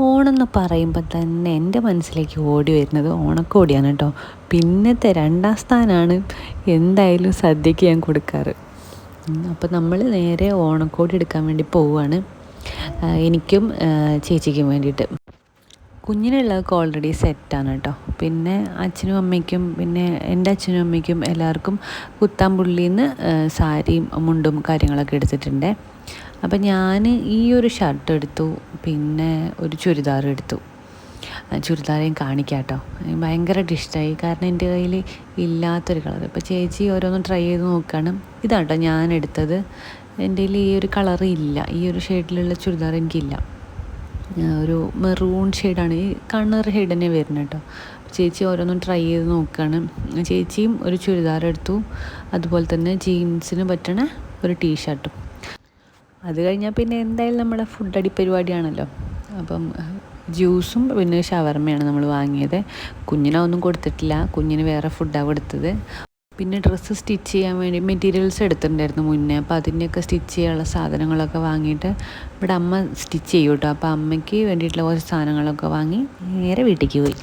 ഓണം എന്ന് പറയുമ്പോൾ തന്നെ എൻ്റെ മനസ്സിലേക്ക് ഓടി വരുന്നത് ഓണക്കോടിയാണ് കേട്ടോ. പിന്നത്തെ രണ്ടാം സ്ഥാനമാണ് എന്തായാലും സദ്യക്ക് ഞാൻ കൊടുക്കാറ്. അപ്പോൾ നമ്മൾ നേരെ ഓണക്കോടി എടുക്കാൻ വേണ്ടി പോവുകയാണ്, എനിക്കും ചേച്ചിക്കും വേണ്ടിയിട്ട്. കുഞ്ഞിനുള്ളതൊക്കെ ഓൾറെഡി സെറ്റാണ് കേട്ടോ. പിന്നെ അച്ഛനും അമ്മയ്ക്കും, പിന്നെ എൻ്റെ അച്ഛനും അമ്മയ്ക്കും എല്ലാവർക്കും കുത്താമ്പുള്ളിയിൽ നിന്ന് സാരിയും മുണ്ടും കാര്യങ്ങളൊക്കെ എടുത്തിട്ടുണ്ട്. അപ്പം ഞാൻ ഈ ഒരു ഷർട്ട് എടുത്തു, പിന്നെ ഒരു ചുരിദാർ എടുത്തു. ചുരിദാറേയും കാണിക്കാം കേട്ടോ. ഭയങ്കരമായിട്ട് ഇഷ്ടമായി, കാരണം എൻ്റെ കയ്യിൽ ഇല്ലാത്തൊരു കളർ. ഇപ്പോൾ ചേച്ചി ഓരോന്നും ട്രൈ ചെയ്ത് നോക്കുകയാണ്. ഇതാണ് കേട്ടോ ഞാൻ എടുത്തത്. എൻ്റെ കയ്യിൽ ഈ ഒരു കളറ് ഇല്ല, ഈ ഒരു ഷെയ്ഡിലുള്ള ചുരിദാർ എനിക്കില്ല. ഒരു മെറൂൺ ഷെയ്ഡാണ്, ഈ കണ്ണർ ഷെയ്ഡ് തന്നെ വരുന്നത് കേട്ടോ. ചേച്ചി ഓരോന്നും ട്രൈ ചെയ്ത് നോക്കുകയാണ്. ചേച്ചിയും ഒരു ചുരിദാർ എടുത്തു, അതുപോലെ തന്നെ ജീൻസിന് പറ്റണ ഒരു ടീഷർട്ടും. അത് കഴിഞ്ഞാൽ പിന്നെ എന്തായാലും നമ്മുടെ ഫുഡ് അടി പരിപാടിയാണല്ലോ. അപ്പം ജ്യൂസും പിന്നെ ഷവർമ്മയാണ് നമ്മൾ വാങ്ങിയത്. കുഞ്ഞിനൊന്നും കൊടുത്തിട്ടില്ല, കുഞ്ഞിന് വേറെ ഫുഡാണ് കൊടുത്തത്. പിന്നെ ഡ്രസ്സ് സ്റ്റിച്ച് ചെയ്യാൻ വേണ്ടി മെറ്റീരിയൽസ് എടുത്തിട്ടുണ്ടായിരുന്നു മുന്നേ. അപ്പോൾ അതിൻ്റെയൊക്കെ സ്റ്റിച്ച് ചെയ്യാനുള്ള സാധനങ്ങളൊക്കെ വാങ്ങിയിട്ട് ഇവിടെ അമ്മ സ്റ്റിച്ച് ചെയ്യും കേട്ടോ. അപ്പോൾ അമ്മയ്ക്ക് വേണ്ടിയിട്ടുള്ള കുറച്ച് സാധനങ്ങളൊക്കെ വാങ്ങി നേരെ വീട്ടിലേക്ക് പോയി.